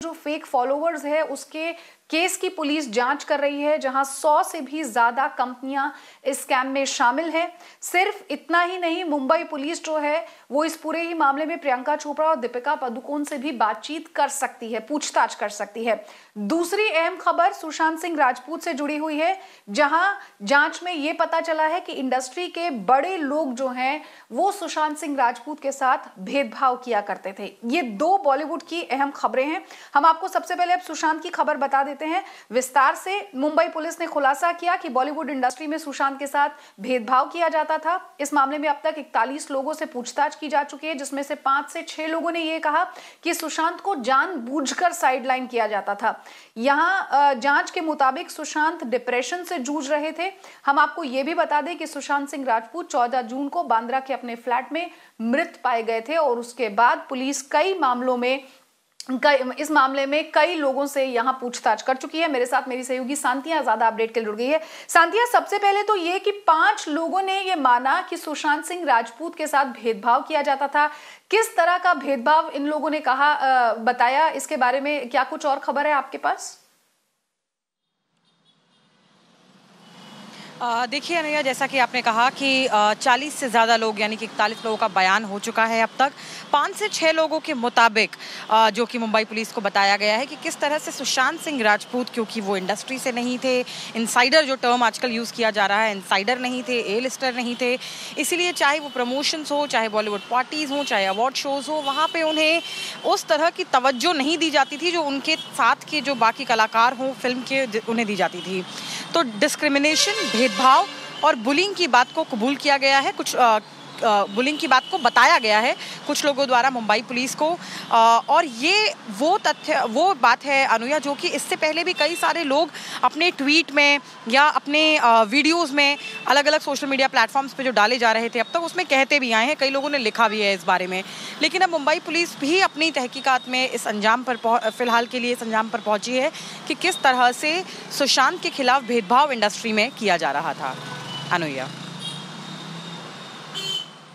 जो fake followers है उसके केस की पुलिस जांच कर रही है, जहां 100 से भी ज्यादा कंपनियां इस स्कैम में शामिल हैं। सिर्फ इतना ही नहीं, मुंबई पुलिस जो है वो इस पूरे ही मामले में प्रियंका चोपड़ा और दीपिका पादुकोण से भी बातचीत कर सकती है, पूछताछ कर सकती है। दूसरी अहम खबर सुशांत सिंह राजपूत से जुड़ी हुई है, जहां जांच में यह पता चला है कि इंडस्ट्री के बड़े लोग जो हैं वो सुशांत सिंह राजपूत के साथ भेदभाव किया करते थे। ये दो बॉलीवुड की अहम खबरें हैं। हम आपको सबसे पहले अब सुशांत की खबर बता देते हैं विस्तार से। मुंबई पुलिस ने खुलासा किया कि बॉलीवुड इंडस्ट्री में सुशांत के साथ भेदभाव किया जाता था। इस मामले में अब तक 41 लोगों से पूछताछ की जा चुकी है, जिसमें से 5 से 6 लोगों ने यह कहा कि सुशांत को जानबूझकर साइडलाइन किया जाता था। यहां जांच के मुताबिक सुशांत डिप्रेशन से जूझ रहे थे। हम आपको यह भी बता दें कि सुशांत सिंह राजपूत 14 जून को बांद्रा के अपने फ्लैट में मृत पाए गए थे और उसके बाद पुलिस इस मामले में कई लोगों से यहां पूछताछ कर चुकी है। मेरे साथ मेरी सहयोगी शांतिया ज्यादा अपडेट के लिए जुड़ गई है। शांतिया, सबसे पहले तो ये कि 5 लोगों ने ये माना कि सुशांत सिंह राजपूत के साथ भेदभाव किया जाता था। किस तरह का भेदभाव इन लोगों ने कहा, बताया, इसके बारे में क्या कुछ और खबर है आपके पास? देखिए अनैया, जैसा कि आपने कहा कि 40 से ज़्यादा लोग यानी कि 41 लोगों का बयान हो चुका है अब तक। 5 से 6 लोगों के मुताबिक जो कि मुंबई पुलिस को बताया गया है कि किस तरह से सुशांत सिंह राजपूत, क्योंकि वो इंडस्ट्री से नहीं थे, इनसाइडर जो टर्म आजकल यूज़ किया जा रहा है, इनसाइडर नहीं थे, ए लिस्टर नहीं थे, इसीलिए चाहे वो प्रमोशंस हो, चाहे बॉलीवुड पार्टीज़ हों, चाहे अवार्ड शोज़ हो, वहाँ पर उन्हें उस तरह की तवज्जो नहीं दी जाती थी जो उनके साथ के जो बाकी कलाकार हों फिल्म के, उन्हें दी जाती थी। तो डिस्क्रिमिनेशन, भेदभाव और बुलिंग की बात को कबूल किया गया है। कुछ बुलिंग की बात को बताया गया है कुछ लोगों द्वारा मुंबई पुलिस को। और ये वो बात है अनुया, जो कि इससे पहले भी कई सारे लोग अपने ट्वीट में या अपने वीडियोस में अलग अलग सोशल मीडिया प्लेटफॉर्म्स पे जो डाले जा रहे थे अब तक, उसमें कहते भी आए हैं, कई लोगों ने लिखा भी है इस बारे में। लेकिन अब मुंबई पुलिस भी अपनी तहकीकात में इस अंजाम पर फिलहाल के लिए इस अंजाम पर पहुंची है कि किस तरह से सुशांत के खिलाफ भेदभाव इंडस्ट्री में किया जा रहा था। अनुया,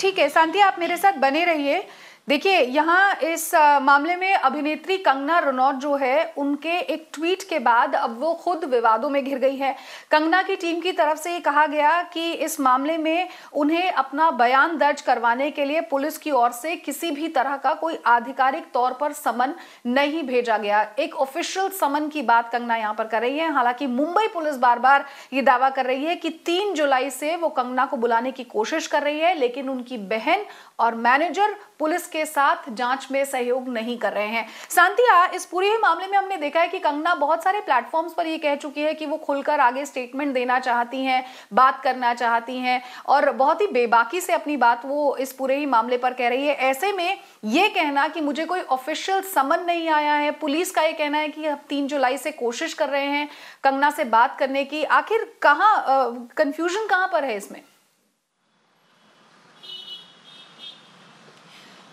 ठीक है शांति, आप मेरे साथ बने रहिए। देखिए, यहाँ इस मामले में अभिनेत्री कंगना रनौत जो है, उनके एक ट्वीट के बाद अब वो खुद विवादों में घिर गई है। कंगना की टीम की तरफ से ये कहा गया कि इस मामले में उन्हें अपना बयान दर्ज करवाने के लिए पुलिस की ओर से किसी भी तरह का कोई आधिकारिक तौर पर समन नहीं भेजा गया। एक ऑफिशियल समन की बात कंगना यहाँ पर कर रही है। हालांकि मुंबई पुलिस बार बार ये दावा कर रही है कि 3 जुलाई से वो कंगना को बुलाने की कोशिश कर रही है, लेकिन उनकी बहन और मैनेजर पुलिस के साथ जांच में सहयोग नहीं कर रहे हैं। शांतिया, इस पूरे मामले में हमने देखा है कि कंगना बहुत सारे प्लेटफॉर्म्स पर ये कह चुकी है कि वो खुलकर आगे स्टेटमेंट देना चाहती हैं, बात करना चाहती हैं और बहुत ही बेबाकी से अपनी बात वो इस पूरे ही मामले पर कह रही है। ऐसे में ये कहना कि मुझे कोई ऑफिशियल समन नहीं आया है, पुलिस का ये कहना है कि हम 3 जुलाई से कोशिश कर रहे हैं कंगना से बात करने की, आखिर कहाँ कंफ्यूजन कहाँ पर है इसमें?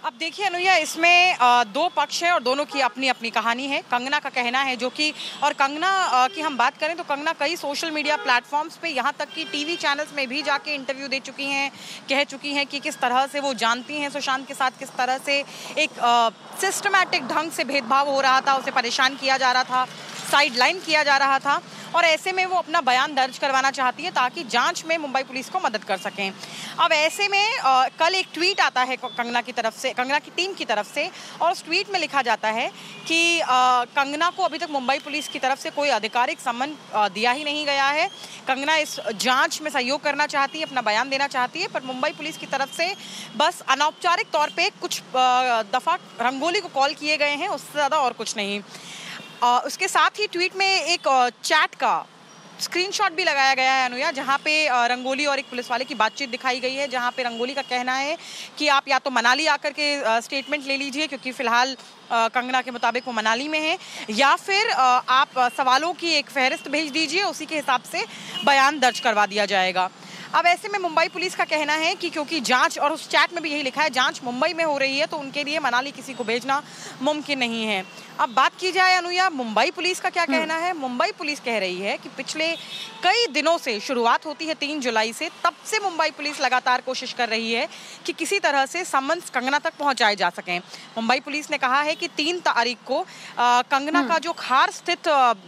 अब देखिए अनुया, इसमें 2 पक्ष हैं और दोनों की अपनी अपनी कहानी है। कंगना का कहना है जो कि, और कंगना की हम बात करें तो कंगना कई सोशल मीडिया प्लेटफॉर्म्स पे, यहाँ तक कि टीवी चैनल्स में भी जाके इंटरव्यू दे चुकी हैं, कह चुकी हैं कि किस तरह से वो जानती हैं सुशांत के साथ किस तरह से एक सिस्टमैटिक ढंग से भेदभाव हो रहा था, उसे परेशान किया जा रहा था, साइडलाइन किया जा रहा था। और ऐसे में वो अपना बयान दर्ज करवाना चाहती है ताकि जांच में मुंबई पुलिस को मदद कर सकें। अब ऐसे में कल एक ट्वीट आता है कंगना की तरफ से, कंगना की टीम की तरफ से, और उस ट्वीट में लिखा जाता है कि कंगना को अभी तक मुंबई पुलिस की तरफ से कोई आधिकारिक सम्मन दिया ही नहीं गया है। कंगना इस जांच में सहयोग करना चाहती है, अपना बयान देना चाहती है, पर मुंबई पुलिस की तरफ से बस अनौपचारिक तौर पर कुछ दफ़ा रंगोली को कॉल किए गए हैं, उससे ज़्यादा और कुछ नहीं। उसके साथ ही ट्वीट में एक चैट का स्क्रीनशॉट भी लगाया गया है अनुया, जहां पे रंगोली और एक पुलिस वाले की बातचीत दिखाई गई है, जहां पे रंगोली का कहना है कि आप या तो मनाली आकर के स्टेटमेंट ले लीजिए, क्योंकि फिलहाल कंगना के मुताबिक वो मनाली में है, या फिर आप सवालों की एक फहरिस्त भेज दीजिए, उसी के हिसाब से बयान दर्ज करवा दिया जाएगा। अब ऐसे में मुंबई पुलिस का कहना है कि क्योंकि जांच, और उस चैट में भी यही लिखा है, जांच मुंबई में हो रही है तो उनके लिए मनाली किसी को भेजना मुमकिन नहीं है। अब बात की जाए अनुया, मुंबई पुलिस का क्या कहना है। मुंबई पुलिस कह रही है कि पिछले कई दिनों से, शुरुआत होती है 3 जुलाई से, तब से मुंबई पुलिस लगातार कोशिश कर रही है कि किसी तरह से सम्मन्स कंगना तक पहुंचाए जा सकें। मुंबई पुलिस ने कहा है कि 3 तारीख को कंगना का जो खार स्थित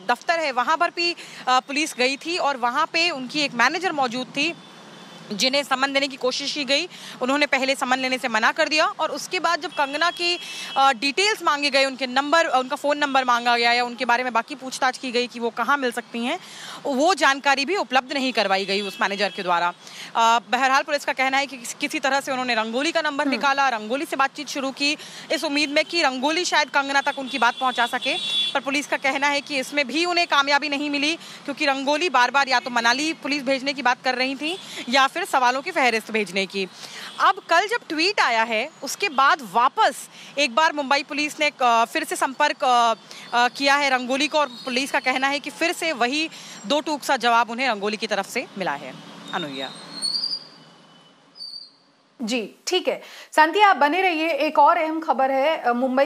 दफ्तर है वहां पर भी पुलिस गई थी और वहां पे उनकी एक मैनेजर मौजूद थी जिन्हें सम्मन देने की कोशिश की गई। उन्होंने पहले सम्मन लेने से मना कर दिया और उसके बाद जब कंगना की डिटेल्स मांगे गए, उनके नंबर, उनका फ़ोन नंबर मांगा गया या उनके बारे में बाकी पूछताछ की गई कि वो कहाँ मिल सकती हैं, वो जानकारी भी उपलब्ध नहीं करवाई गई उस मैनेजर के द्वारा। बहरहाल पुलिस का कहना है कि किसी तरह से उन्होंने रंगोली का नंबर निकाला, रंगोली से बातचीत शुरू की, इस उम्मीद में कि रंगोली शायद कंगना तक उनकी बात पहुँचा सके। पर पुलिस का कहना है कि इसमें भी उन्हें कामयाबी नहीं मिली, क्योंकि रंगोली बार बार या तो मनाली पुलिस भेजने की बात कर रही थी या फिर सवालों की फहरिस्त भेजने की। अब कल जब ट्वीट आया है उसके बाद वापस एक बार मुंबई पुलिस ने फिर से संपर्क किया है रंगोली को, और पुलिस का कहना है कि फिर से वही 2 टूक सा जवाब उन्हें रंगोली की तरफ से मिला है। अनुया जी ठीक है, शांति आप बने रहिए। एक और अहम खबर है मुंबई